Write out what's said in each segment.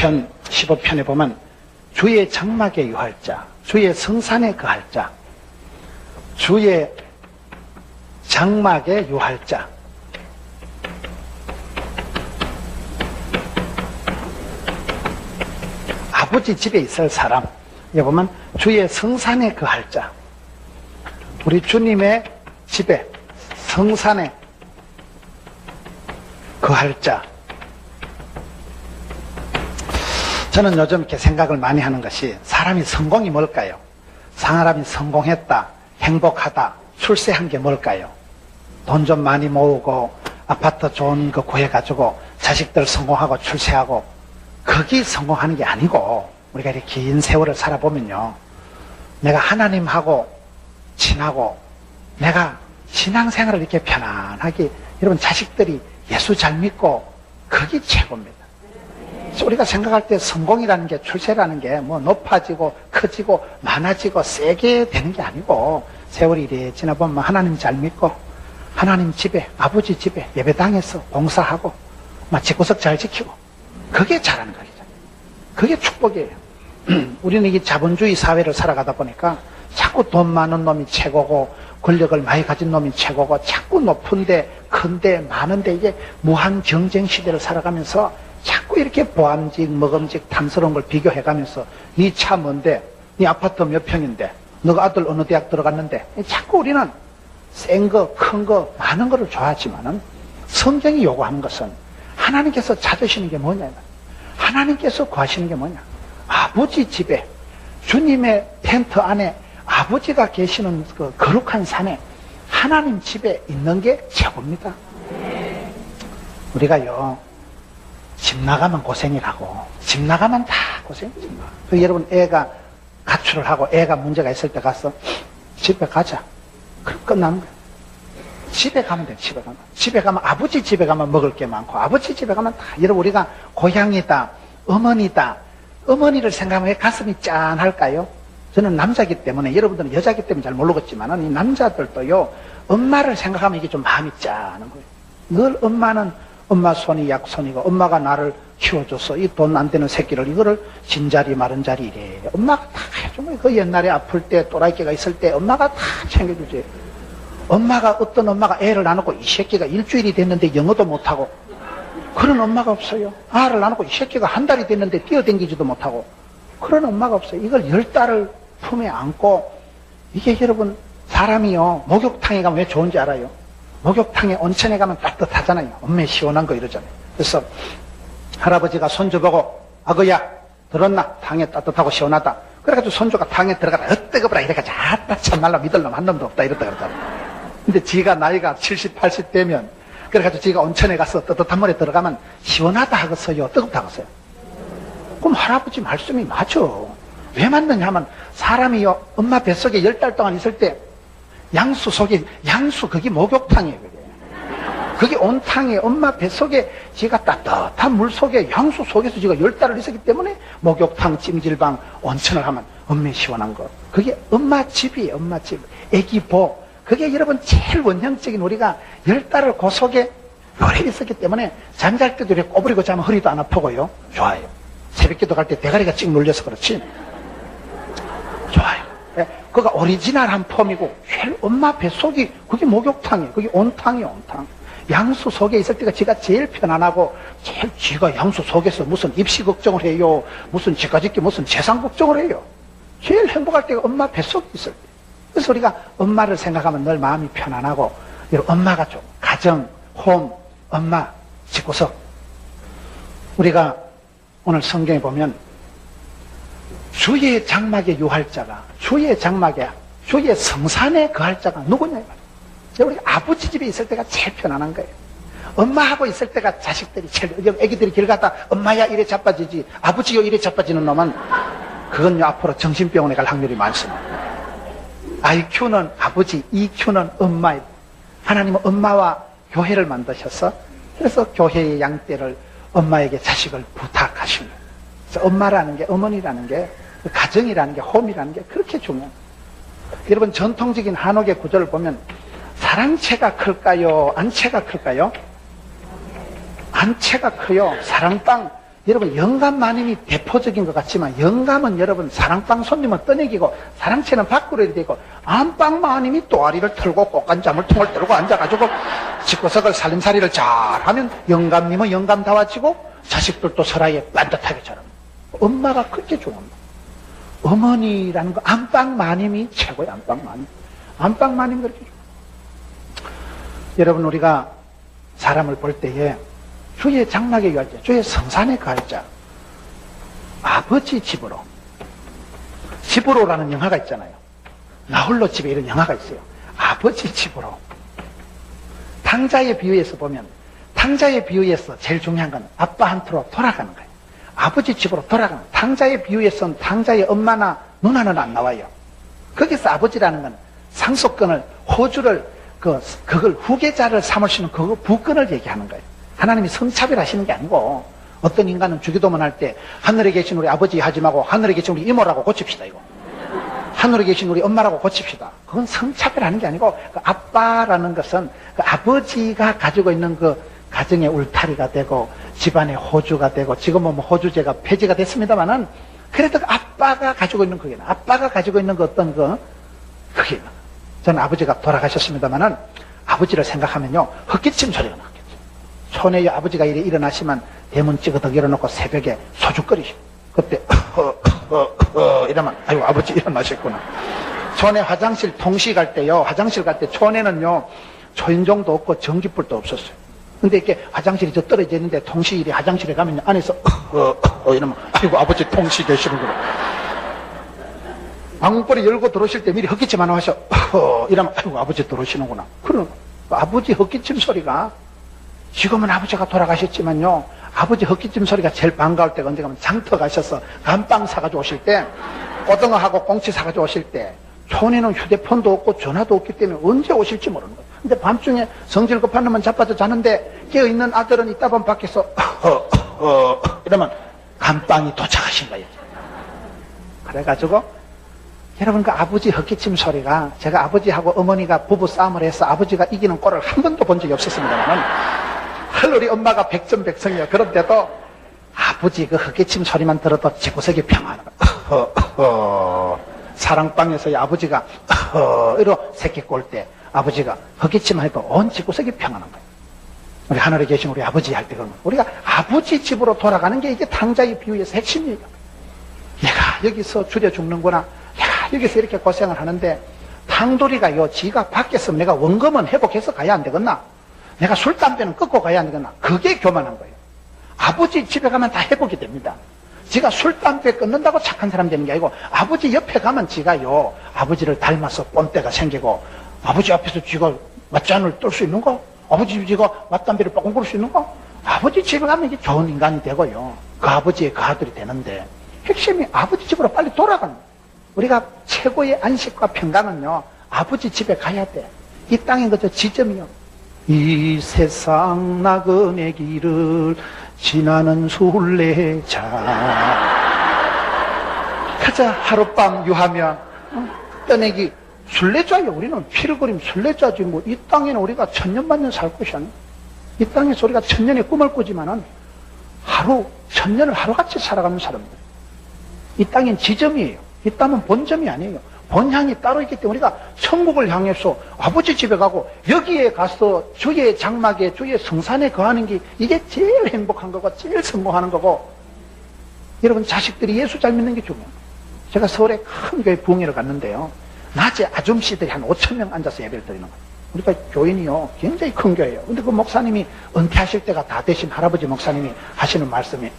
시편 15편에 보면 주의 장막에 유할 자, 주의 성산에 거할 자, 주의 장막에 유할 자. 아버지 집에 있을 사람. 여기 보면 주의 성산에 거할 자. 우리 주님의 집에, 성산에 거할 자. 저는 요즘 이렇게 생각을 많이 하는 것이 사람이 성공이 뭘까요? 사람이 성공했다, 행복하다, 출세한 게 뭘까요? 돈 좀 많이 모으고 아파트 좋은 거 구해가지고 자식들 성공하고 출세하고 거기 성공하는 게 아니고 우리가 이렇게 긴 세월을 살아보면요. 내가 하나님하고 친하고 내가 신앙생활을 이렇게 편안하게 여러분 자식들이 예수 잘 믿고 그게 최고입니다. 우리가 생각할 때 성공이라는 게 출세라는 게 뭐 높아지고 커지고 많아지고 세게 되는 게 아니고 세월이 이래 지나보면 하나님 잘 믿고 하나님 집에 아버지 집에 예배당에서 봉사하고 집구석 잘 지키고 그게 잘하는 거죠. 그게 축복이에요. 우리는 이 자본주의 사회를 살아가다 보니까 자꾸 돈 많은 놈이 최고고 권력을 많이 가진 놈이 최고고 자꾸 높은데 큰데 많은데 이게 무한 경쟁 시대를 살아가면서 자꾸 이렇게 보암직 먹음직 탐스러운 걸 비교해가면서 네 차 뭔데 네 아파트 몇 평인데 너가 아들 어느 대학 들어갔는데 자꾸 우리는 센 거, 큰 거, 많은 거를 좋아하지만은 성경이 요구하는 것은 하나님께서 찾으시는 게 뭐냐, 하나님께서 구하시는 게 뭐냐, 아버지 집에 주님의 텐트 안에 아버지가 계시는 그 거룩한 산에 하나님 집에 있는 게 최고입니다. 우리가요 집 나가면 고생이라고, 집 나가면 다 고생이지. 여러분 애가 가출을 하고 애가 문제가 있을 때 가서 집에 가자. 그럼 끝나는 거야. 집에 가면 돼. 집에 가면. 집에 가면 아버지 집에 가면 먹을 게 많고 아버지 집에 가면 다 여러분 우리가 고향이다, 어머니다. 어머니를 생각하면 왜 가슴이 짠할까요? 저는 남자기 때문에 여러분들은 여자기 때문에 잘 모르겠지만 이 남자들도요 엄마를 생각하면 이게 좀 마음이 짠한 거예요. 늘 엄마는 엄마 손이 약손이고 엄마가 나를 키워줘서 이 돈 안 되는 새끼를 이거를 진자리 마른 자리 이래 엄마가 다 해주면 그 옛날에 아플 때 또라이끼가 있을 때 엄마가 다 챙겨주지. 엄마가 어떤 엄마가 애를 낳아놓고 이 새끼가 일주일이 됐는데 영어도 못하고 그런 엄마가 없어요. 알을 낳아놓고 이 새끼가 한 달이 됐는데 뛰어댕기지도 못하고 그런 엄마가 없어요. 이걸 10달을 품에 안고 이게 여러분 사람이요 목욕탕에 가면 왜 좋은지 알아요? 목욕탕에 온천에 가면 따뜻하잖아요. 엄매 시원한 거 이러잖아요. 그래서 할아버지가 손주 보고 아거야 들었나? 탕에 따뜻하고 시원하다. 그래가지고 손주가 탕에 들어가다 뜨거워라 이래가지고 아따 참말로 믿을 놈 한 놈도 없다 이랬다 그러잖아요. 근데 지가 나이가 70, 80 되면 그래가지고 지가 온천에 가서 따뜻한 물에 들어가면 시원하다 하겠어요? 뜨겁다 하겠어요? 그럼 할아버지 말씀이 맞아. 왜 맞느냐 하면 사람이요 엄마 뱃속에 10달 동안 있을 때 양수 속에 양수 그게 목욕탕이에요. 그게 온탕이에요. 엄마 뱃속에 지가 따뜻한 물 속에 양수 속에서 지가 10달을 있었기 때문에 목욕탕 찜질방 온천을 하면 엄매 시원한 거 그게 엄마 집이에요. 엄마 집 애기 보 그게 여러분 제일 원형적인 우리가 10달을 그 속에 오래 있었기 때문에 잠잘 때도 이렇게 꼬부리고 자면 허리도 안 아프고요. 좋아요. 새벽기도 갈 때 대가리가 찍 눌려서 그렇지 좋아요. 그가 오리지널한 폼이고 제일 엄마 뱃속이 그게 목욕탕이에요. 그게 온탕이에요. 온탕. 양수 속에 있을 때가 지가 제일 편안하고 제일 지가 양수 속에서 무슨 입시 걱정을 해요. 무슨 집까짓기 무슨 재산 걱정을 해요. 제일 행복할 때가 엄마 뱃속에 있을 때. 그래서 우리가 엄마를 생각하면 늘 마음이 편안하고 엄마가 좀 가정, 홈, 엄마, 집구석. 우리가 오늘 성경에 보면 주의 장막에 유할 자가 주의 장막에 주의 성산에 거할 자가 누구냐 이 말이에요. 우리 아버지 집에 있을 때가 제일 편안한 거예요. 엄마하고 있을 때가 자식들이 제일 애기들이 길 가다 엄마야 이래 자빠지지 아버지요 이래 자빠지는 놈은 그건요 앞으로 정신병원에 갈 확률이 많습니다. IQ는 아버지, EQ는 엄마예요. 하나님은 엄마와 교회를 만드셔서 그래서 교회의 양떼를 엄마에게 자식을 부탁하시는 거예요. 그래서 엄마라는 게 어머니라는 게 가정이라는 게 홈이라는 게 그렇게 중요해요. 여러분 전통적인 한옥의 구조를 보면 사랑채가 클까요? 안채가 클까요? 안채가 커요. 사랑방 여러분, 영감마님이 대표적인 것 같지만, 영감은 여러분, 사랑방 손님은 떠내기고, 사랑채는 밖으로 이렇게 되고, 안방마님이 또아리를 털고, 꽃간장을 통을 떨고 앉아가지고, 집구석을 살림살이를 잘하면, 영감님은 영감다워지고, 자식들도 설아에 반듯하게 자랍니다. 엄마가 그렇게 중요합니다. 어머니라는 거, 안방마님이 최고예요, 안방마님. 안방마님 그렇게 중요해요. 여러분, 우리가 사람을 볼 때에, 주의 장막에 갈 때, 주의 성산에 갈 때, 아버지 집으로, 집으로라는 영화가 있잖아요. 나홀로 집에 이런 영화가 있어요. 아버지 집으로. 탕자의 비유에서 보면, 탕자의 비유에서 제일 중요한 건 아빠한테로 돌아가는 거예요. 아버지 집으로 돌아가는 거예요. 탕자의 비유에서는 탕자의 엄마나 누나는 안 나와요. 거기서 아버지라는 건 상속권을, 호주를, 그걸 후계자를 삼을 수 있는 그 부권을 얘기하는 거예요. 하나님이 성차별하시는 게 아니고, 어떤 인간은 주기도문 할 때 하늘에 계신 우리 아버지 하지 말고 하늘에 계신 우리 이모라고 고칩시다, 이거. 하늘에 계신 우리 엄마라고 고칩시다. 그건 성차별하는 게 아니고, 그 아빠라는 것은 그 아버지가 가지고 있는 그 가정의 울타리가 되고 집안의 호주가 되고, 지금은 뭐 호주제가 폐지가 됐습니다만은, 그래도 그 아빠가 가지고 있는 그게, 아빠가 가지고 있는 그 어떤 그게, 저는 아버지가 돌아가셨습니다만은, 아버지를 생각하면요, 헛기침 소리가 나겠죠. 촌에 아버지가 일어나시면 대문 찍어덕 열어놓고 새벽에 소주거리시고, 그때 이러면 아이고 아버지 일어나셨구나. 촌에 화장실 통시 갈 때요, 화장실 갈 때 촌에는요 초인종도 없고 전기불도 없었어요. 근데 이렇게 화장실이 저 떨어져 있는데 통시일이 화장실에 가면 안에서 이러면 아이고 아버지 통시 계시는구나. 방문벌이 열고 들어오실 때 미리 헛기침 하나 하셔 이러면 아이고 아버지 들어오시는구나. 그럼 아버지 헛기침 소리가, 지금은 아버지가 돌아가셨지만요, 아버지 헛기침 소리가 제일 반가울 때가 언제 가면 장터 가셔서 감빵 사가지고 오실 때, 고등어하고 꽁치 사가지고 오실 때, 촌에는 휴대폰도 없고 전화도 없기 때문에 언제 오실지 모르는 거예요. 근데 밤중에 성질 급한 놈은 자빠져 자는데 깨어있는 아들은 이따 밤 밖에서 이러면 감빵이 도착하신 거예요. 그래가지고 여러분, 그 아버지 헛기침 소리가, 제가 아버지하고 어머니가 부부 싸움을 해서 아버지가 이기는 꼴을 한 번도 본 적이 없었습니다만, 우리 엄마가 백전백승이요. 그런데도 아버지 그 헛기침 소리만 들어도 집구석이 평안한 거예요. 사랑방에서의 아버지가 이러 새끼 꼴 때 아버지가 헛기침만 해도 온 집구석이 평안한 거예요. 우리 하늘에 계신 우리 아버지 할 때 그러면 우리가 아버지 집으로 돌아가는 게 이게 탕자의 비유에서 핵심이에요. 얘가 여기서 줄여 죽는구나. 여기서 이렇게 고생을 하는데, 탕돌이가요, 지가 밖에서 내가 원금은 회복해서 가야 안 되겠나? 내가 술, 담배는 끊고 가야 안 되겠나? 그게 교만한 거예요. 아버지 집에 가면 다 회복이 됩니다. 지가 술, 담배 끊는다고 착한 사람 되는 게 아니고, 아버지 옆에 가면 지가요, 아버지를 닮아서 뽐때가 생기고, 아버지 앞에서 지가 맞잔을 떨 수 있는 거? 아버지 집에 지가 맞담배를 뻥 부를 수 있는 거? 아버지 집에 가면 이게 좋은 인간이 되고요. 그 아버지의 그 아들이 되는데, 핵심이 아버지 집으로 빨리 돌아가는 거예요. 우리가 최고의 안식과 평강은요, 아버지 집에 가야 돼. 이 땅에 그저 지점이요. 이 세상 나그네 길을 지나는 순례자. 그저 하룻밤 유하면 떠내기 순례자요. 우리는 필그림 순례자지 뭐. 이 땅에는 우리가 천년만년 살 것이 아니야. 이 땅에서 우리가 천년의 꿈을 꾸지만은 하루 천년을 하루같이 살아가는 사람들. 이 땅엔 지점이에요. 이 땅은 본점이 아니에요. 본향이 따로 있기 때문에 우리가 천국을 향해서 아버지 집에 가고 여기에 가서 주의 장막에 주의 성산에 거하는 게 이게 제일 행복한 거고 제일 성공하는 거고, 여러분 자식들이 예수 잘 믿는 게 중요해요. 제가 서울에 큰 교회 부흥회를 갔는데요, 낮에 아줌씨들이 한 5,000명 앉아서 예배를 드리는 거예요. 우리가 교인이요 굉장히 큰 교회예요. 근데 그 목사님이 은퇴하실 때가 다 되신 할아버지 목사님이 하시는 말씀이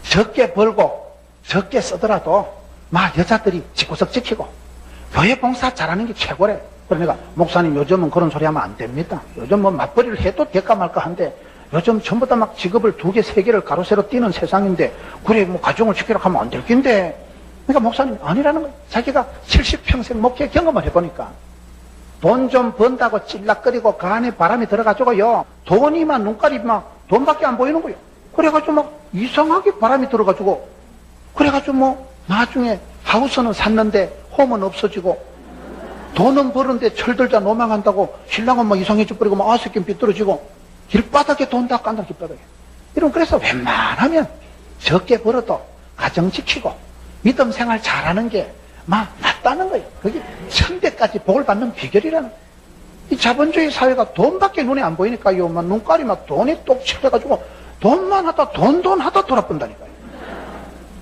적게 벌고 적게 쓰더라도 막 여자들이 집구석 지키고 교회 봉사 잘하는 게 최고래. 그러니까 목사님 요즘은 그런 소리 하면 안 됩니다. 요즘 뭐 맞벌이를 해도 될까 말까 한데 요즘 전부 다 막 직업을 2개, 3개를 가로세로 뛰는 세상인데 그래 뭐 가정을 지키라고 하면 안 될 낀데. 그러니까 목사님 아니라는 거예요. 자기가 70평생 목회 경험을 해보니까 돈 좀 번다고 찔락거리고 그 안에 바람이 들어가지고요, 돈이만 눈깔이 막 돈밖에 안 보이는 거예요. 그래가지고 막 이상하게 바람이 들어가지고, 그래가지고 뭐 나중에 하우스는 샀는데 홈은 없어지고 돈은 버는데 철들자 노망한다고 신랑은 막 이상해져 버리고 막 아스킨 삐뚤어지고 길바닥에 돈 다 깐다. 길바닥에 이런, 그래서 웬만하면 적게 벌어도 가정 지키고 믿음 생활 잘하는 게 낫다는 거예요. 그게 천대까지 복을 받는 비결이라는 거예요. 이 자본주의 사회가 돈밖에 눈에 안 보이니까요. 눈깔이 돈이 똑 칠해가지고 돈만 하다 돈 하다 돌아본다니까요.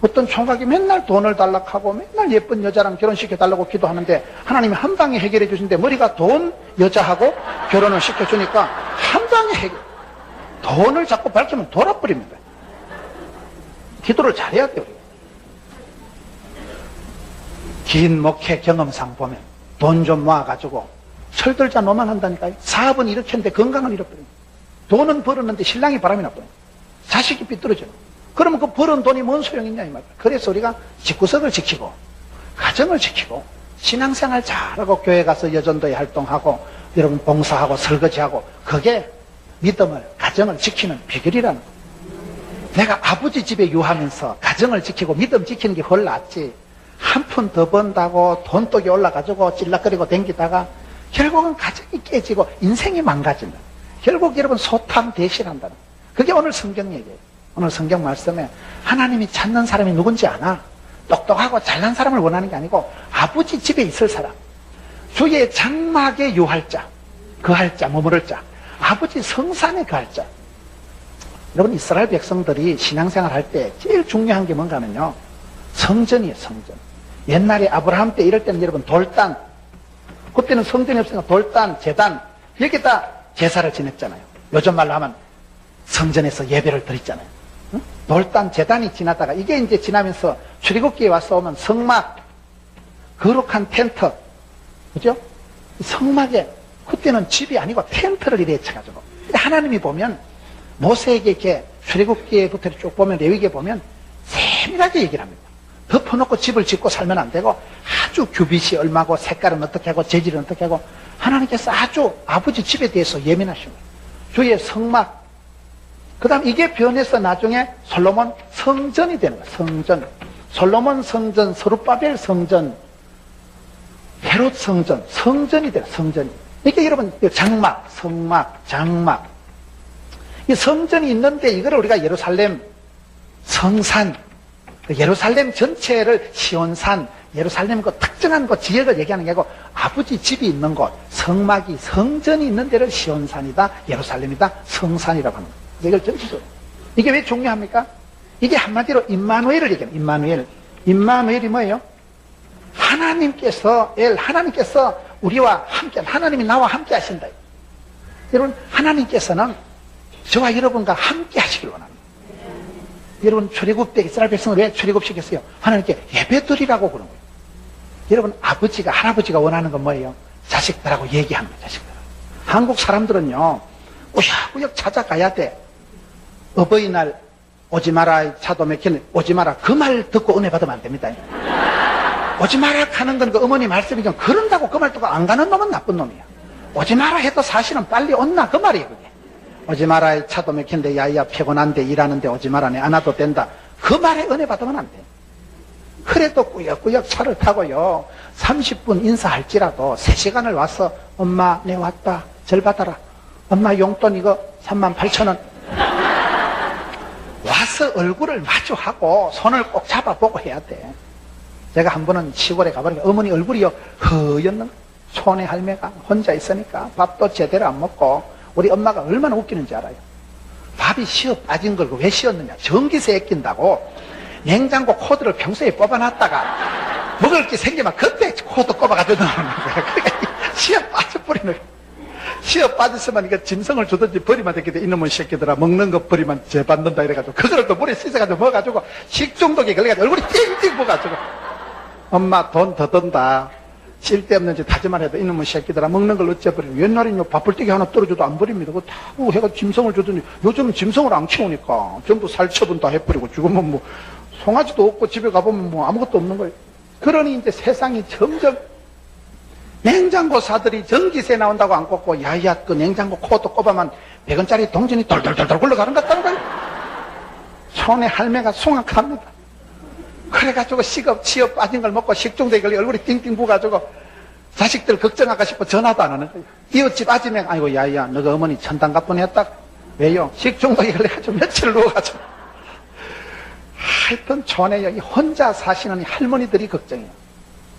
어떤 총각이 맨날 돈을 달락하고 맨날 예쁜 여자랑 결혼시켜달라고 기도하는데 하나님이 한 방에 해결해 주신데 머리가 돈 여자하고 결혼을 시켜주니까 한 방에 해결. 돈을 자꾸 밝히면 돌아버립니다. 기도를 잘해야 돼요. 긴 목회 경험상 보면 돈 좀 모아가지고 철들자 노망한다니까요. 사업은 일으켰는데 건강은 잃어버립니다. 돈은 벌었는데 신랑이 바람이 나버려요. 자식이 삐뚤어져요. 그러면 그 벌은 돈이 뭔 소용이 있냐 이 말이에요. 그래서 우리가 집구석을 지키고 가정을 지키고 신앙생활 잘하고 교회 가서 여전도에 활동하고 여러분 봉사하고 설거지하고 그게 믿음을 가정을 지키는 비결이라는 거예요. 내가 아버지 집에 유하면서 가정을 지키고 믿음 지키는 게 훨 낫지. 한 푼 더 번다고 돈독이 올라가지고 찔락거리고 댕기다가 결국은 가정이 깨지고 인생이 망가진다. 결국 여러분 소탐대실한다는 거예요. 그게 오늘 성경 얘기예요. 오늘 성경 말씀에 하나님이 찾는 사람이 누군지 아나? 똑똑하고 잘난 사람을 원하는 게 아니고 아버지 집에 있을 사람, 주의 장막에 유할 자, 거할 자, 머무를 자, 아버지 성산에 거할 자. 여러분 이스라엘 백성들이 신앙생활 할 때 제일 중요한 게 뭔가 하면요, 성전이에요. 성전. 옛날에 아브라함 때 이럴 때는 여러분 돌단, 그때는 성전이 없으니까 돌단, 제단, 여기다 제사를 지냈잖아요. 요즘 말로 하면 성전에서 예배를 드렸잖아요. 응? 돌단, 제단이 지나다가 이게 이제 지나면서 출애굽기에 와서 오면 성막, 거룩한 텐트, 그죠? 성막에 그때는 집이 아니고 텐트를 이래 쳐가지고 하나님이 보면 모세에게 이렇게 출애굽기에부터 쭉 보면 레위기에 보면 세밀하게 얘기를 합니다. 덮어놓고 집을 짓고 살면 안 되고 아주 규빗이 얼마고 색깔은 어떻게 하고 재질은 어떻게 하고 하나님께서 아주 아버지 집에 대해서 예민하신 거예요. 주의 성막, 그 다음 이게 변해서 나중에 솔로몬 성전이 되는 거예요. 성전. 솔로몬 성전, 스룹바벨 성전, 헤롯 성전, 성전이 돼요. 성전이. 이게 여러분 장막, 성막, 장막. 이 성전이 있는데 이걸 우리가 예루살렘 성산, 예루살렘 전체를 시온산, 예루살렘 그 특정한 그 지역을 얘기하는 게 아니고 아버지 집이 있는 곳, 성막이, 성전이 있는 데를 시온산이다, 예루살렘이다, 성산이라고 합니다. 이걸 전체적으로. 이게 왜 중요합니까? 이게 한마디로 임마누엘을 얘기합니다. 임마누엘. 임마누엘이 뭐예요? 하나님께서 우리와 함께, 하나님이 나와 함께 하신다. 여러분, 하나님께서는 저와 여러분과 함께 하시길 원합니다. 여러분, 출애굽 때 이스라엘 백성을 왜 출애굽시켰어요? 하나님께 예배드리라고 그런 거예요. 여러분, 아버지가, 할아버지가 원하는 건 뭐예요? 자식들하고 얘기하는 거예요, 자식들. 한국 사람들은요, 우여구역 찾아가야 돼. 어버이날 오지 마라, 차도 막히는 오지 마라. 그 말 듣고 은혜 받으면 안 됩니다. 오지 마라 하는 건 그 어머니 말씀이죠. 그런다고 그 말 듣고 안 가는 놈은 나쁜 놈이야. 오지 마라 해도 사실은 빨리 온나 그 말이에요, 그게. 오지 마라, 차도 막힌데, 야야, 피곤한데, 일하는데 오지 마라네, 안 와도 된다. 그 말에 은혜 받으면 안 돼. 그래도 꾸역꾸역 차를 타고요, 30분 인사할지라도 3시간을 와서, 엄마, 내 왔다. 절 받아라. 엄마 용돈 이거 38,000원. 와서 얼굴을 마주하고 손을 꼭 잡아보고 해야 돼. 제가 한 번은 시골에 가보니까 어머니 얼굴이요, 허였는 손에 할매가 혼자 있으니까 밥도 제대로 안 먹고, 우리 엄마가 얼마나 웃기는지 알아요? 밥이 쉬어 빠진 걸 왜 쉬었느냐? 전기세 아낀다고 냉장고 코드를 평소에 뽑아놨다가 먹을 게 생기면 그때 코드 꼽아가지고 넣는 거야. 그러니까 쉬어 빠져버리는 거야. 쉬어 빠졌으면 이거 짐승을 주든지 버리면 되겠다. 이놈의 새끼들아, 먹는 거 버리면 죄 받는다 이래가지고 그거를 또 물에 씻어가지고 먹어가지고 식중독에 걸려가지고 얼굴이 띵띵 부어가지고 엄마 돈 더 든다. 쓸데없는 짓 하지만 해도 이놈의 새끼들아, 먹는 걸 어째버리고. 옛날에는 밥벌떼기 하나 떨어져도 안 버립니다. 그거 다 해가 짐승을 주더니 요즘은 짐승을 안 키우니까 전부 살처분 다 해버리고 죽으면 뭐 송아지도 없고 집에 가보면 뭐 아무것도 없는 거예요. 그러니 이제 세상이 점점 냉장고 사들이 전기세 나온다고 안 꽂고 야야 그 냉장고 코도 꼽아만 100원짜리 동전이 돌돌돌돌 굴러가는 것 같다는 거예요. 손에 할매가 숭악합니다. 그래가지고 치어 빠진 걸 먹고 식중독에 걸려 얼굴이 띵띵 부어가지고 자식들 걱정할까 싶어 전화도 안 하는 거예요. 이웃집 아줌마가 아이고 야야 너가 어머니 천당 가뿐 했다. 왜요? 식중독이 걸려가지고 며칠 누워가지고. 하여튼 촌에 여기 혼자 사시는 할머니들이 걱정이에요.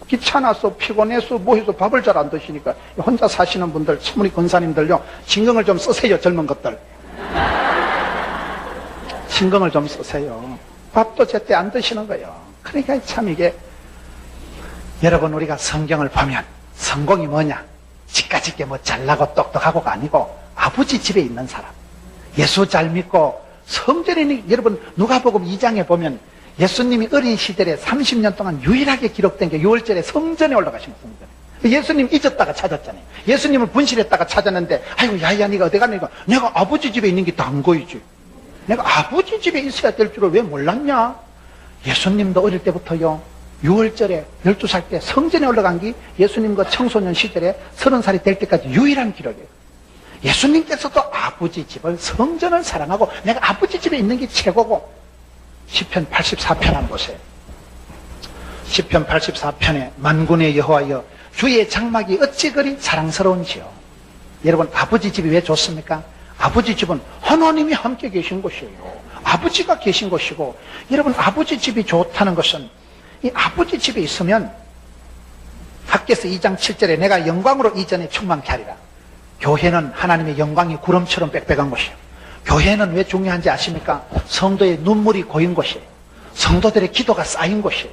귀찮아서 피곤해서 뭐해서 밥을 잘 안 드시니까 혼자 사시는 분들, 천문이 권사님들요, 신경을 좀 쓰세요. 젊은 것들 신경을 좀 쓰세요. 밥도 제때 안 드시는 거예요. 그러니까 참 이게, 여러분, 우리가 성경을 보면 성공이 뭐냐? 집까짓게 뭐 잘나고 똑똑하고가 아니고 아버지 집에 있는 사람, 예수 잘 믿고 성전에, 여러분 누가복음 2장에 보면 예수님이 어린 시절에 30년 동안 유일하게 기록된 게 6월절에 성전에 올라가시는 성전에. 예수님 잊었다가 찾았잖아요. 예수님을 분실했다가 찾았는데, 아이고 야야 네가 어디 가니까, 내가 아버지 집에 있는 게 단 거이지. 내가 아버지 집에 있어야 될 줄을 왜 몰랐냐? 예수님도 어릴 때부터요, 6월절에 12살 때 성전에 올라간 게 예수님과 청소년 시절에 30살이 될 때까지 유일한 기록이에요. 예수님께서도 아버지 집을, 성전을 사랑하고 내가 아버지 집에 있는 게 최고고. 시편 84편 한번 보세요. 시편 84편에 만군의 여호와여 주의 장막이 어찌 그리 사랑스러운지요. 여러분, 아버지 집이 왜 좋습니까? 아버지 집은 하나님이 함께 계신 곳이에요. 아버지가 계신 곳이고, 여러분, 아버지 집이 좋다는 것은, 이 아버지 집에 있으면 학개서 2장 7절에 내가 영광으로 이전에 충만케 하리라. 교회는 하나님의 영광이 구름처럼 빽빽한 곳이에요. 교회는 왜 중요한지 아십니까? 성도의 눈물이 고인 곳이에요. 성도들의 기도가 쌓인 곳이에요.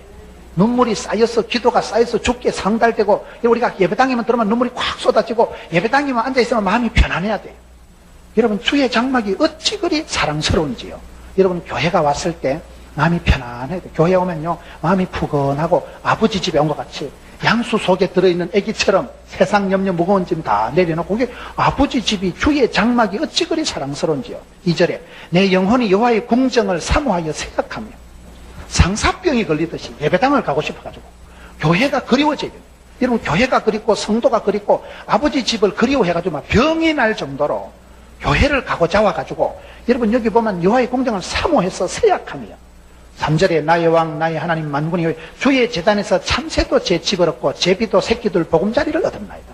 눈물이 쌓여서, 기도가 쌓여서 죽게 상달되고, 우리가 예배당에만 들어오면 눈물이 콱 쏟아지고, 예배당에만 앉아있으면 마음이 편안해야 돼요. 여러분, 주의 장막이 어찌 그리 사랑스러운지요. 여러분, 교회가 왔을 때 마음이 편안해야 돼요. 교회 오면요, 마음이 푸근하고 아버지 집에 온 것 같이 양수 속에 들어있는 애기처럼 세상 염려 무거운 짐 다 내려놓고, 그게 아버지 집이, 주의 장막이 어찌 그리 사랑스러운지요. 2절에 내 영혼이 여호와의 궁정을 사모하여 생각하며, 상사병이 걸리듯이 예배당을 가고 싶어가지고 교회가 그리워져요. 여러분, 교회가 그립고 성도가 그립고 아버지 집을 그리워해가지고 막 병이 날 정도로 교회를 가고자 와가지고, 여러분 여기 보면 여호와의 궁정을 사모해서 세약하며, 3절에 나의 왕 나의 하나님 만군의 주의 제단에서 참새도 제 집을 얻고 제비도 새끼들 보금자리를 얻었나이다.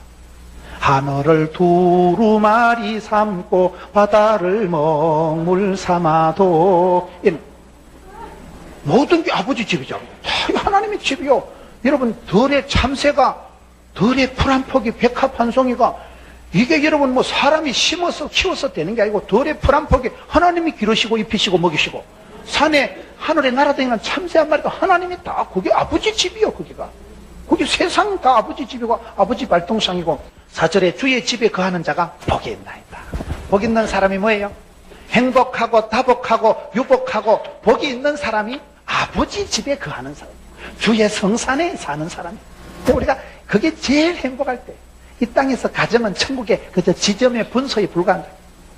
하늘을 두루마리 삼고 바다를 먹물 삼아도, 모든 게 아버지 집이죠. 다 하나님의 집이요. 여러분, 들의 참새가, 들의 풀 한 포기, 백합 한 송이가, 이게 여러분 뭐 사람이 심어서 키워서 되는 게 아니고, 들의 풀 한 포기 하나님이 기르시고 입히시고 먹이시고, 산에 하늘에 날아다니는 참새 한 마리가 하나님이 다, 그게 아버지 집이요. 거기가, 그게 세상이 다 아버지 집이고 아버지 발동상이고. 4절에 주의 집에 거하는 자가 복이 있나이다. 복 있는 사람이 뭐예요? 행복하고 다복하고 유복하고 복이 있는 사람이 아버지 집에 거하는 사람, 주의 성산에 사는 사람. 우리가 그게 제일 행복할 때, 이 땅에서 가정은 천국의 그저 지점의 분소에 불과한다.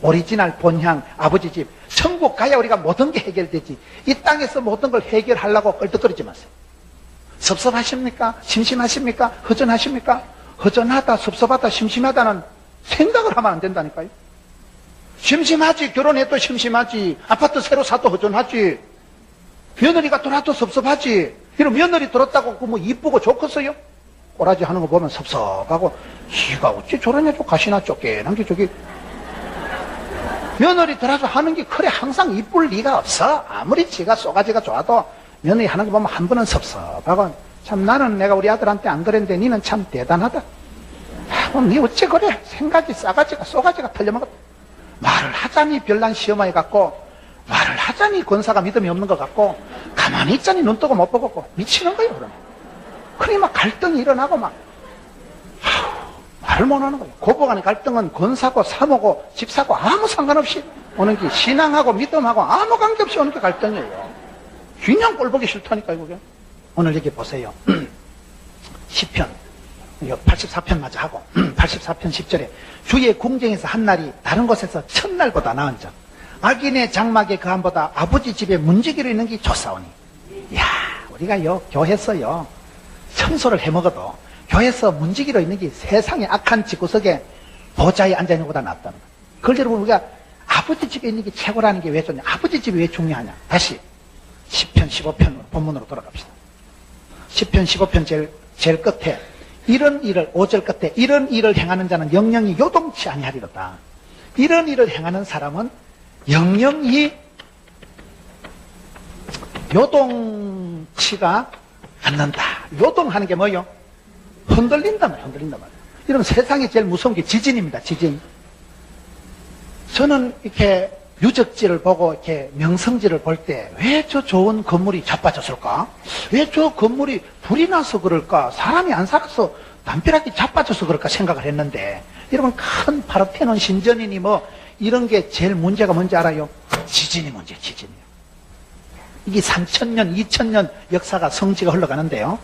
오리지널 본향 아버지 집, 천국 가야 우리가 모든 게 해결되지. 이 땅에서 모든 걸 해결하려고 껄떡거리지 마세요. 섭섭하십니까? 심심하십니까? 허전하십니까? 허전하다, 섭섭하다, 심심하다는 생각을 하면 안 된다니까요. 심심하지. 결혼해도 심심하지. 아파트 새로 사도 허전하지. 며느리가 들어와도 섭섭하지. 그럼 며느리 들었다고 그 뭐 이쁘고 좋겠어요? 꼬라지 하는 거 보면 섭섭하고, 지가 어찌 저러냐, 저 가시나 쫓겨난 게 저기. 며느리 들어와서 하는 게 그래 항상 이쁠 리가 없어. 아무리 지가 쏘가지가 좋아도 며느리 하는 거 보면 한 번은 섭섭하고, 참 나는 내가 우리 아들한테 안 그랬는데 니는 참 대단하다. 니 어째 그래? 생각이 싸가지가 쏘가지가 틀려먹었다. 말을 하자니 별난 시험하게 갖고, 말을 하자니 권사가 믿음이 없는 것 같고, 가만히 있자니 눈 뜨고 못 보고 미치는 거예요. 그러면 그러니 막 갈등이 일어나고 막 말을 못하는 거예요. 고부간의 갈등은 권사고 사모고 집사고 아무 상관없이 오는 게, 신앙하고 믿음하고 아무 관계없이 오는 게 갈등이에요. 그냥 꼴보기 싫다니까요. 그게. 오늘 여기 보세요. 시편 84편 마저 하고 84편 10절에 주의 궁정에서 한 날이 다른 곳에서 첫날보다 나은 점, 악인의 장막에 거함보다 아버지 집에 문지기로 있는 게 좋사오니. 이야, 우리가요 교회에서요 청소를 해먹어도 교회에서 문지기로 있는 게 세상의 악한 집구석에 보좌에 앉아있는 것보다 낫다는 거예요. 그걸 여러분, 우리가 아버지 집에 있는 게 최고라는 게 왜 좋냐, 아버지 집이 왜 중요하냐. 다시 시편 15편 본문으로 돌아갑시다. 시편 15편 제일 끝에 이런 일을, 5절 끝에 이런 일을 행하는 자는 영영이 요동치 아니하리로다. 이런 일을 행하는 사람은 영영이 요동치가 않는다. 요동하는 게 뭐요? 흔들린단 말이에요. 흔들린단 말이에요. 이런 세상에 제일 무서운 게 지진입니다. 지진. 저는 이렇게 유적지를 보고 이렇게 명성지를 볼 때 왜 저 좋은 건물이 자빠졌을까? 왜 저 건물이 불이 나서 그럴까? 사람이 안 살아서 담벼락이 자빠져서 그럴까 생각을 했는데, 여러분, 큰 파르테논 신전이니 뭐 이런 게 제일 문제가 뭔지 알아요? 지진이 문제예요. 지진이요. 이게 3000년, 2000년 역사가 성지가 흘러가는데요.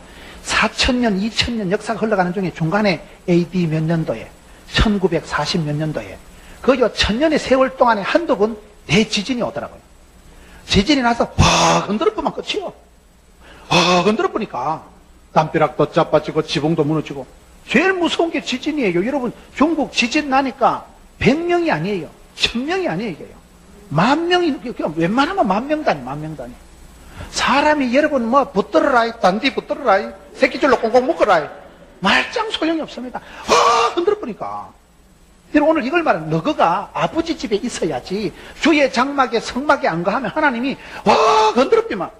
4000년, 2000년 역사가 흘러가는 중에 중간에 AD 몇 년도에 1940 몇 년도에 그요 1000년의 세월 동안에 한두 번 대지진이 오더라고요. 지진이 나서 확 흔들어 보면 끝이요. 확 흔들어 보니까 담벼락도 자빠지고 지붕도 무너지고. 제일 무서운 게 지진이에요. 여러분, 중국 지진 나니까 100명이 아니에요. 1000명이 아니에요. 이게요. 10,000명이, 웬만하면 10,000명 단위, 10,000명 단위. 사람이 여러분 뭐 붙들어라, 단디 붙들어라, 새끼줄로 꽁꽁 묶어라, 말짱 소용이 없습니다. 흔들어 보니까. 오늘 이걸 말하는, 너가 아버지 집에 있어야지 주의 장막에 성막에 안 가하면 하나님이 흔들었비만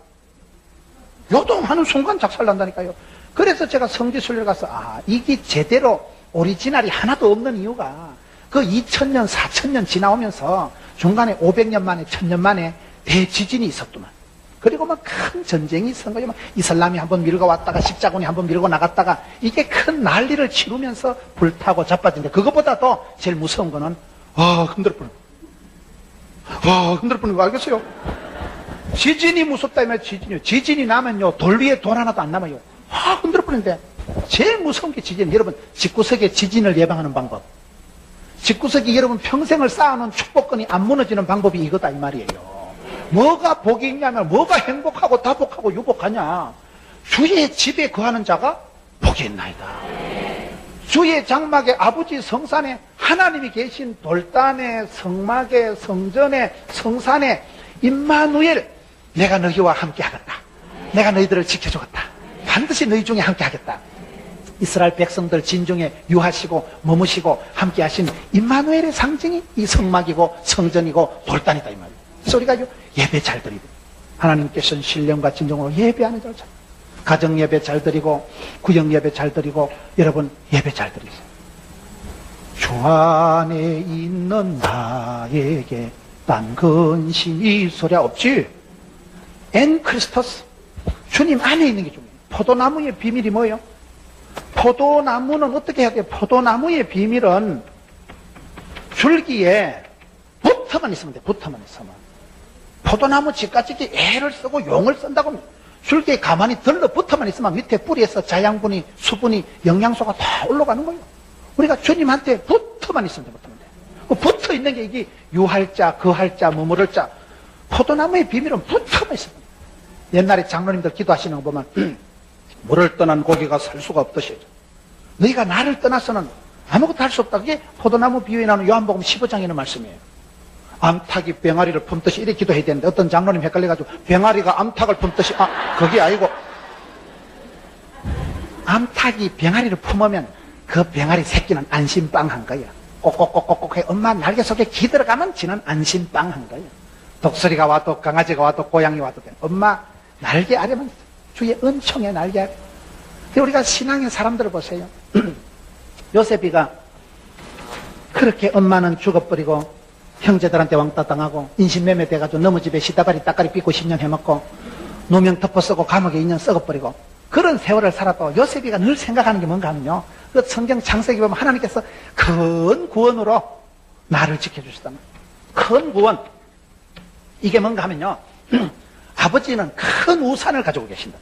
요동하는 순간 작살난다니까요. 그래서 제가 성지순례를 가서 이게 제대로 오리지널이 하나도 없는 이유가 그 2000년 4000년 지나오면서 중간에 500년 만에 1000년 만에 대지진이 있었더만. 그리고 막 큰 전쟁이 있었던 거죠. 이슬람이 한번 밀고 왔다가 십자군이 한번 밀고 나갔다가 이게 큰 난리를 치르면서 불타고 자빠진데, 그것보다도 제일 무서운 거는 흔들어 버리는 거 알겠어요? 지진이 무섭다면 지진이요. 지진이 나면요 돌 위에 돌 하나도 안 남아요. 흔들어 버리는데 제일 무서운 게 지진. 여러분, 집구석에 지진을 예방하는 방법, 집구석이 여러분 평생을 쌓아놓은 축복권이 안 무너지는 방법이 이거다 이 말이에요. 뭐가 복이 있냐면, 뭐가 행복하고 다복하고 유복하냐? 주의 집에 거하는 자가 복이 있나이다. 주의 장막에, 아버지 성산에 하나님이 계신 돌단에, 성막에, 성전에, 성산에 임마누엘, 내가 너희와 함께 하겠다. 내가 너희들을 지켜주겠다. 반드시 너희 중에 함께 하겠다. 이스라엘 백성들 진중에 유하시고 머무시고 함께 하신 임마누엘의 상징이 이 성막이고 성전이고 돌단이다 이 말이에요. 그래서 우리가 예배 잘 드리고, 하나님께서는 신령과 진정으로 예배하는 자를 잘, 가정 예배 잘 드리고, 구역 예배 잘 드리고, 여러분 예배 잘 드리세요. 주 안에 있는 나에게 딴 근심이 소랴 없지. 엔 크리스토스, 주님 안에 있는 게 중요해요. 포도나무의 비밀이 뭐예요? 포도나무는 어떻게 해야 돼요? 포도나무의 비밀은 줄기에 붙어만 있으면 돼. 붙어만 있으면. 포도나무 집가지기 애를 쓰고 용을 쓴다고 합니다. 줄기에 가만히 들러붙어만 있으면 밑에 뿌리에서 자양분이, 수분이, 영양소가 다 올라가는 거예요. 우리가 주님한테 붙어만 있으면 돼. 붙으면 돼. 그 붙어 있는 게 이게 유할 자, 거할 자, 머무를 자. 포도나무의 비밀은 붙어만 있으면 돼. 옛날에 장로님들 기도하시는 거 보면 물을 떠난 고기가 살 수가 없듯이 너희가 나를 떠나서는 아무것도 할 수 없다. 그게 포도나무 비유에 나오는 요한복음 15장에 있는 말씀이에요. 암탉이 병아리를 품듯이 이렇게 기도해야 되는데, 어떤 장로님 헷갈려가지고 병아리가 암탉을 품듯이, 그게 아니고, 암탉이 병아리를 품으면 그 병아리 새끼는 안심빵한 거야. 꼭꼭꼭꼭꼭 해. 엄마 날개 속에 기 들어가면 지는 안심빵한 거야. 독수리가 와도 강아지가 와도 고양이 와도 돼. 엄마 날개 아래만 주의 은총의 날개 아래. 우리가 신앙의 사람들을 보세요. 요셉이가 그렇게 엄마는 죽어버리고 형제들한테 왕따 당하고 인신매매 돼가지고 너무 집에 시다바리 따까리 삐고 10년 해먹고 누명 덮어 쓰고 감옥에 2년 썩어버리고 그런 세월을 살아도 요셉이가 늘 생각하는 게 뭔가 하면요, 그 성경 창세기 보면 하나님께서 큰 구원으로 나를 지켜주시다는, 큰 구원. 이게 뭔가 하면요, 아버지는 큰 우산을 가지고 계신다.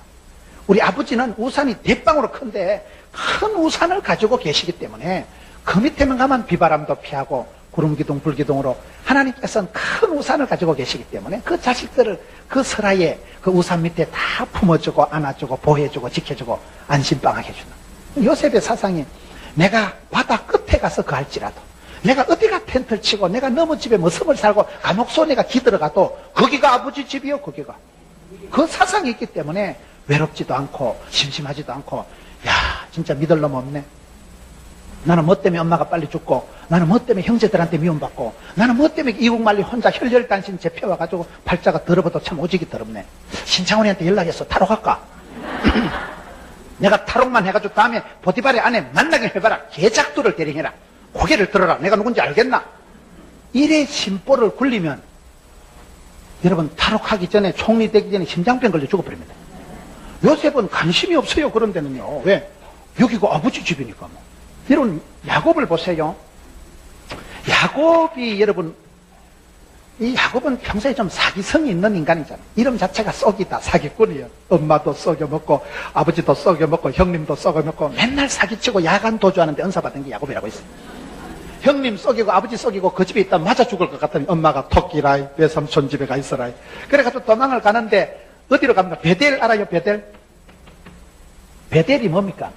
우리 아버지는 우산이 대빵으로 큰데 큰 우산을 가지고 계시기 때문에 그 밑에만 가면 비바람도 피하고 구름기둥 불기둥으로 하나님께서는 큰 우산을 가지고 계시기 때문에 그 자식들을 그 설하에 그 우산 밑에 다 품어주고 안아주고 보호해주고 지켜주고 안심빵하게 해준다. 요셉의 사상이 내가 바다 끝에 가서 거할지라도, 내가 어디가 텐트를 치고 내가 너무 집에 머슴을 살고 감옥 소내가 기들어가도 거기가 아버지 집이요. 거기가. 그 사상이 있기 때문에 외롭지도 않고 심심하지도 않고, 야 진짜 믿을 놈 없네. 나는 뭐 때문에 엄마가 빨리 죽고, 나는 뭐 때문에 형제들한테 미움받고, 나는 뭐 때문에 이국만리 혼자 혈혈단신 잡혀와가지고 팔자가 더러워도 참 오지기 더럽네. 신창훈이한테 연락해서 타로 갈까? 내가 타록만 해가지고 다음에 보디발의 아내 만나게 해봐라. 개작두를 대령해라. 고개를 들어라. 내가 누군지 알겠나? 이래 심보를 굴리면 여러분 타록하기 전에 총리 되기 전에 심장병 걸려 죽어버립니다. 요셉은 관심이 없어요. 그런 데는요. 왜? 여기가 아버지 집이니까 뭐. 여러분 야곱을 보세요. 야곱이 여러분 이 야곱은 평소에 좀 사기성이 있는 인간이잖아요. 이름 자체가 썩이다. 사기꾼이에요. 엄마도 썩여먹고 아버지도 썩여먹고 형님도 썩여먹고 맨날 사기치고 야간 도주하는데 은사받은 게 야곱이라고 있어요. 형님 썩이고 아버지 썩이고 그 집에 있다 맞아 죽을 것 같더니 엄마가 토끼라이 외삼촌 집에 가 있어라. 그래가지고 도망을 가는데 어디로 갑니까? 베델 알아요? 베델? 베델이 뭡니까?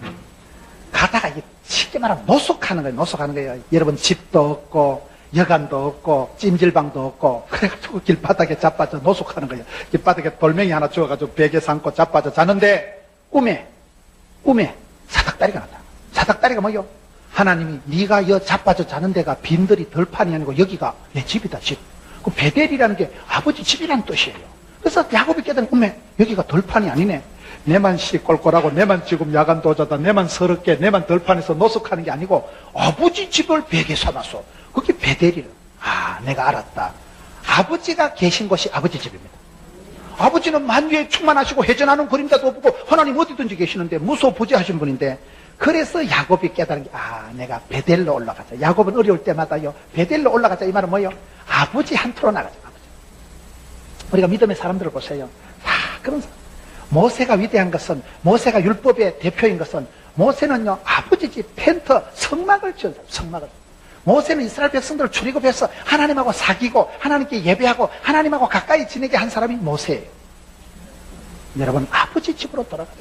가다가 이게 쉽게 말하면 노숙하는 거예요. 노숙하는 거예요. 여러분 집도 없고 여간도 없고 찜질방도 없고 그래가지고 길바닥에 자빠져 노숙하는 거예요. 길바닥에 돌멩이 하나 주워가지고 베개 삼고 자빠져 자는데 꿈에 사닥다리가 나타. 사닥다리가 뭐요? 하나님이 네가 여 자빠져 자는 데가 빈들이 덜판이 아니고 여기가 내 집이다. 집. 그 베델이라는 게 아버지 집이라는 뜻이에요. 그래서 야곱이 깨달은 꿈에 여기가 덜판이 아니네. 내만 시꼴꼴하고 내만 지금 야간 도자다 내만 서럽게 내만 덜판에서 노숙하는 게 아니고 아버지 집을 베개 삼았어. 그게 베델이라. 아, 내가 알았다. 아버지가 계신 곳이 아버지 집입니다. 아버지는 만유에 충만하시고 회전하는 그림자도 없고 하나님 어디든지 계시는데 무소부지하신 분인데 그래서 야곱이 깨달은 게 아, 내가 베델로 올라가자. 야곱은 어려울 때마다요 베델로 올라가자. 이 말은 뭐예요? 아버지 한테로 나가자. 아버지. 우리가 믿음의 사람들을 보세요. 다 그런 사람. 모세가 위대한 것은 모세가 율법의 대표인 것은 모세는요 아버지 집 펜터 성막을 지은 사람. 성막을. 모세는 이스라엘 백성들을 출애굽해서 하나님하고 사귀고 하나님께 예배하고 하나님하고 가까이 지내게 한 사람이 모세예요. 여러분 아버지 집으로 돌아가요.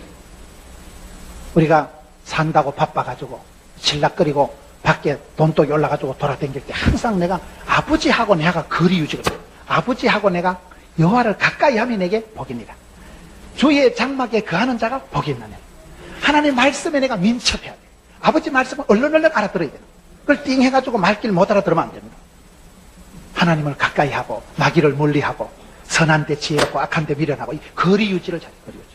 우리가 산다고 바빠가지고 질락거리고 밖에 돈독이 올라가지고 돌아다닐 때 항상 내가 아버지하고 내가 거리 유지를 해요. 아버지하고 내가 여호와를 가까이 하면 내게 복입니다. 주의 장막에 거하는 자가 복이 있나니 하나님 말씀에 내가 민첩해야 돼요. 아버지 말씀을 얼른 알아들어야 돼요. 그걸 띵 해가지고 말길 못 알아들으면 안 됩니다. 하나님을 가까이 하고 마귀를 멀리하고 선한 데 지혜롭고 악한 데 미련하고 이 거리 유지를 잘해요. 거리 유지.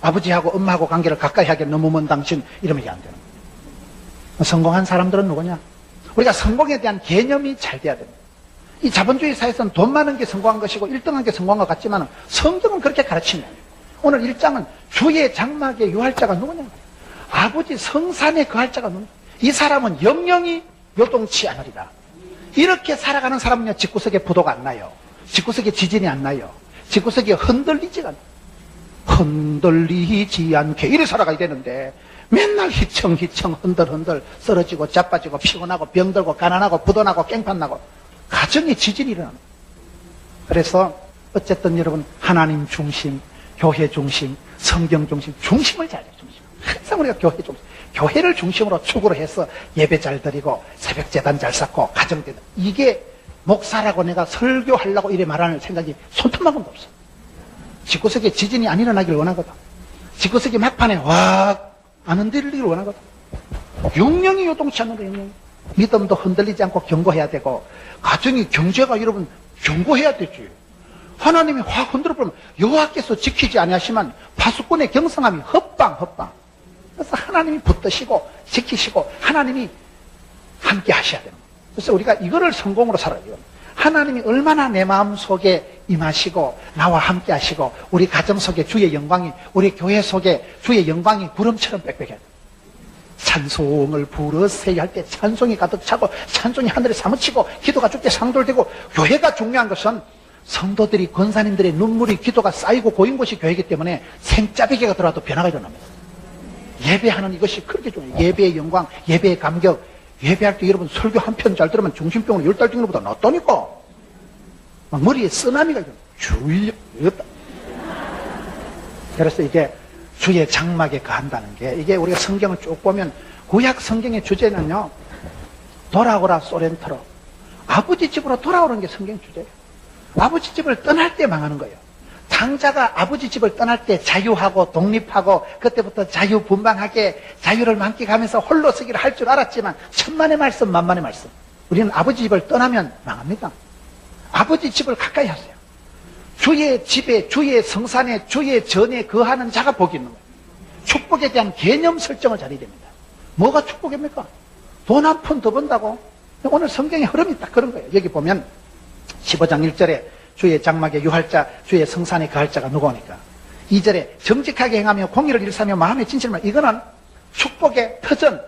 아버지하고 엄마하고 관계를 가까이 하게 너무 먼 당신 이러면 이게 안 되는 거예요. 성공한 사람들은 누구냐? 우리가 성공에 대한 개념이 잘 돼야 됩니다. 이 자본주의 사회에서는 돈 많은 게 성공한 것이고 1등한 게 성공한 것 같지만 성경은 그렇게 가르치는 거예요. 오늘 1장은 주의 장막의 유할자가 누구냐? 아버지 성산에 거할 자가 누구냐? 이 사람은 영영이 요동치 않으리라. 이렇게 살아가는 사람은요 집구석에 부도가 안 나요. 집구석에 지진이 안 나요. 집구석에 흔들리지가 않아요. 흔들리지 않게 이래 살아가야 되는데 맨날 휘청휘청 흔들흔들 쓰러지고 자빠지고 피곤하고 병들고 가난하고 부도나고 깽판나고 가정에 지진이 일어납니다. 그래서 어쨌든 여러분 하나님 중심, 교회 중심, 성경 중심, 중심을 잘 해요. 중심. 항상 우리가 교회 중심, 교회를 중심으로 축으로 해서 예배 잘 드리고 새벽 재단 잘 쌓고 가정 재단 이게 목사라고 내가 설교하려고 이래 말하는 생각이 손톱만큼도 없어. 집구석에 지진이 안 일어나길 원하거든. 집구석에 막판에 안 흔들리길 원하거든. 영영이 요동치 않는 거예요. 영영이. 믿음도 흔들리지 않고 경고해야 되고 가정이 경제가 여러분 경고해야 되지. 하나님이 확 흔들어버리면 여호와께서 지키지 아니하시면 파수꾼의 경성함이 헛방. 그래서 하나님이 붙드시고 지키시고 하나님이 함께 하셔야 되는 거예요. 그래서 우리가 이거를 성공으로 살아야 돼요. 하나님이 얼마나 내 마음속에 임하시고 나와 함께 하시고 우리 가정 속에 주의 영광이 우리 교회 속에 주의 영광이 구름처럼 빽빽해야 돼요. 찬송을 부르세요 할 때 찬송이 가득 차고 찬송이 하늘에 사무치고 기도가 주께 상돌되고 교회가 중요한 것은 성도들이 권사님들의 눈물이 기도가 쌓이고 고인 곳이 교회이기 때문에 생짜배기가 들어와도 변화가 일어납니다. 예배하는 이것이 그렇게 중요해요. 예배의 영광, 예배의 감격. 예배할 때 여러분 설교 한 편 잘 들으면 중심병으로 10달 찍는 것보다 낫다니까. 막 머리에 쓰나미가 주의 이었다. 그래서 이게 주의 장막에 거한다는 게 이게 우리가 성경을 쭉 보면 구약 성경의 주제는요 돌아오라 소렌토로 아버지 집으로 돌아오는 게 성경 주제예요. 아버지 집을 떠날 때 망하는 거예요. 장자가 아버지 집을 떠날 때 자유하고 독립하고 그때부터 자유분방하게 자유를 만끽하면서 홀로 서기를 할 줄 알았지만 천만의 말씀 만만의 말씀. 우리는 아버지 집을 떠나면 망합니다. 아버지 집을 가까이 하세요. 주의 집에 주의 성산에 주의 전에 거하는 자가 복이 있는 거예요. 축복에 대한 개념 설정을 잘해야 됩니다. 뭐가 축복입니까? 돈 한 푼 더 번다고? 오늘 성경의 흐름이 딱 그런 거예요. 여기 보면 15장 1절에 주의 장막에 유할자, 주의 성산에 거할 자가 누구 오니까? 2절에 정직하게 행하며 공의를 일사며 마음에 진실만. 이거는 축복의 터전,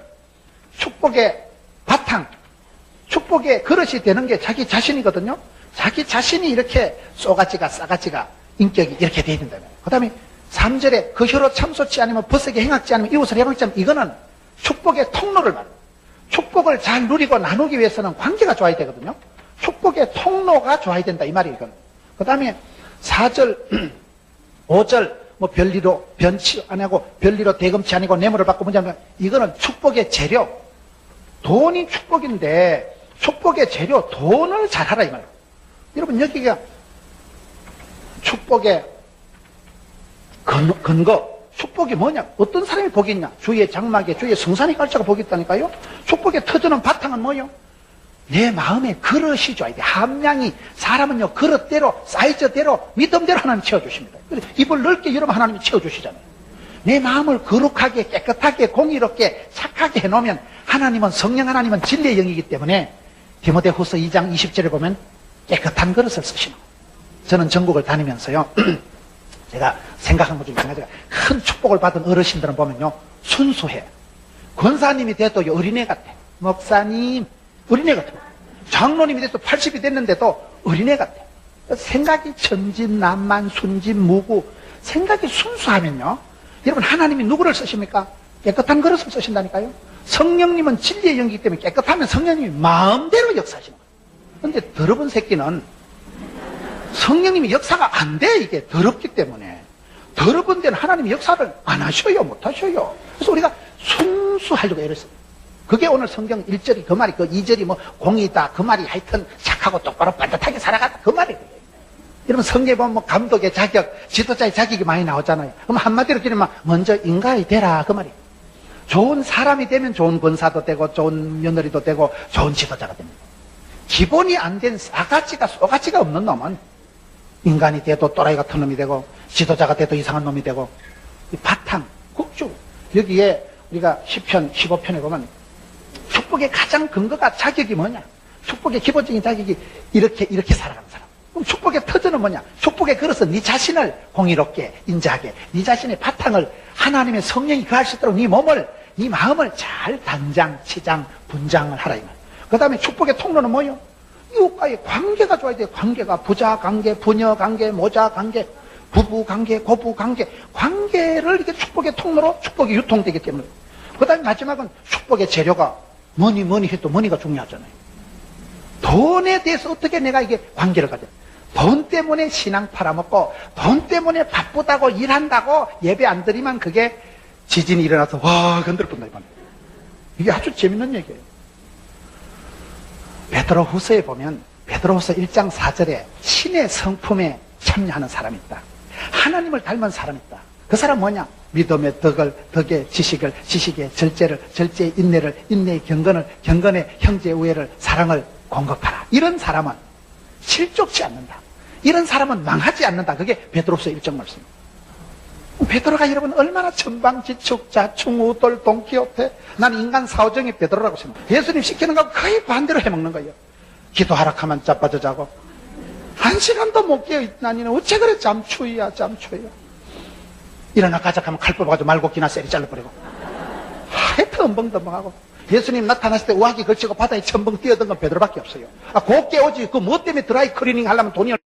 축복의 바탕, 축복의 그릇이 되는 게 자기 자신이거든요. 자기 자신이 이렇게 싸가지가 인격이 이렇게 돼야 된다면. 그 다음에 3절에 그 혀로 참소치 않으면 벗어게 행악지 않으면 이웃을 해방치 않으면 이거는 축복의 통로를 말합니다. 축복을 잘 누리고 나누기 위해서는 관계가 좋아야 되거든요. 축복의 통로가 좋아야 된다 이 말이에요. 이건. 그 다음에 4절 5절 뭐 별리로 변치 안 하고 별리로 대금치 아니고 뇌물을 받고 뭐냐면 이거는 축복의 재료. 돈이 축복인데 축복의 재료 돈을 잘하라 이 말이에요. 여러분 여기가 축복의 근거 축복이 뭐냐? 어떤 사람이 복이 있냐? 주의 장막에 주의 성산에 갈 자가 복이 있다니까요. 축복의 터전은 바탕은 뭐요? 내 마음에 그릇이 줘야 돼. 함량이 사람은요 그릇대로 사이즈대로 믿음대로 하나님 채워주십니다. 입을 넓게 열으면 하나님이 채워주시잖아요. 내 마음을 거룩하게 깨끗하게 공의롭게 착하게 해놓으면 하나님은 성령 하나님은 진리의 영이기 때문에 디모데후서 2장 20절에 보면 깨끗한 그릇을 쓰시는 거예요. 저는 전국을 다니면서요 제가 생각한 것 중에 한 가지가 큰 축복을 받은 어르신들은 보면요 순수해. 권사님이 돼도 어린애 같아. 목사님 어린애 같아. 장로님이 돼도 80이 됐는데도 어린애 같아. 생각이 천진난만 순진무구 생각이 순수하면요 여러분 하나님이 누구를 쓰십니까? 깨끗한 그릇을 쓰신다니까요. 성령님은 진리의 영이기 때문에 깨끗하면 성령님이 마음대로 역사하시는 거예요. 그런데 더러운 새끼는 성령님이 역사가 안 돼. 이게 더럽기 때문에. 더러운 데는 하나님이 역사를 안 하셔요. 못 하셔요. 그래서 우리가 순수하려고 애를 씁니다. 그게 오늘 성경 1절이 그 말이, 그 2절이 뭐 공의다 그 말이 하여튼 착하고 똑바로 반듯하게 살아가다 그 말이에요. 여러분 성경에 보면 뭐 감독의 자격, 지도자의 자격이 많이 나오잖아요. 그럼 한마디로 들으면 먼저 인간이 되라 그 말이에요. 좋은 사람이 되면 좋은 권사도 되고 좋은 며느리도 되고 좋은 지도자가 됩니다. 기본이 안 된 싸가지가 쏘가지가 없는 놈은 인간이 돼도 또라이 같은 놈이 되고 지도자가 돼도 이상한 놈이 되고 이 바탕, 국주 여기에 우리가 10편, 15편에 보면 축복의 가장 근거가 자격이 뭐냐? 축복의 기본적인 자격이 이렇게 살아가는 사람. 그럼 축복의 터전은 뭐냐? 축복의 그릇은 네 자신을 공의롭게 인자하게 네 자신의 바탕을 하나님의 성령이 거할 수 있도록 네 몸을 네 마음을 잘 단장, 치장, 분장을 하라 이 말. 그 다음에 축복의 통로는 뭐예요? 이웃과의 관계가 좋아야 돼요. 관계가 부자 관계, 부녀 관계, 모자 관계, 부부 관계, 고부 관계. 관계를 이렇게 축복의 통로로 축복이 유통되기 때문에. 그 다음에 마지막은 축복의 재료가 뭐니 해도 머니가 중요하잖아요. 돈에 대해서 어떻게 내가 이게 관계를 가져. 돈 때문에 신앙 팔아먹고 돈 때문에 바쁘다고 일한다고 예배 안 드리면 그게 지진이 일어나서 와 건드려본다 이번에. 이게 아주 재밌는 얘기예요. 베드로후서에 보면 베드로후서 1장 4절에 신의 성품에 참여하는 사람이 있다. 하나님을 닮은 사람이 있다. 그 사람 뭐냐? 믿음의 덕의 지식을, 지식의 절제를, 절제의 인내를, 인내의 경건을, 경건의 형제 우애를, 사랑을 공급하라. 이런 사람은 실족치 않는다. 이런 사람은 망하지 않는다. 그게 베드로후서 1장 말씀입니다. 베드로가 여러분 얼마나 천방지축, 자충, 우돌, 동키호테. 난 인간 사오정이 베드로라고 생각해요. 예수님 시키는 거 거의 반대로 해먹는 거예요. 기도하라 하면 자빠져 자고 1시간도 못 깨어있나니는 어째 그래 잠추이야. 일어나 가자 하면 칼 뽑아가지고 말고기나 쎄리 잘라버리고 하여튼 엉벙덩벙하고. 예수님 나타났을 때 우악이 걸치고 바다에 첨벙 뛰어든 건 베드로밖에 없어요. 곱게 오지 그 뭐 때문에 드라이 클리닝 하려면 돈이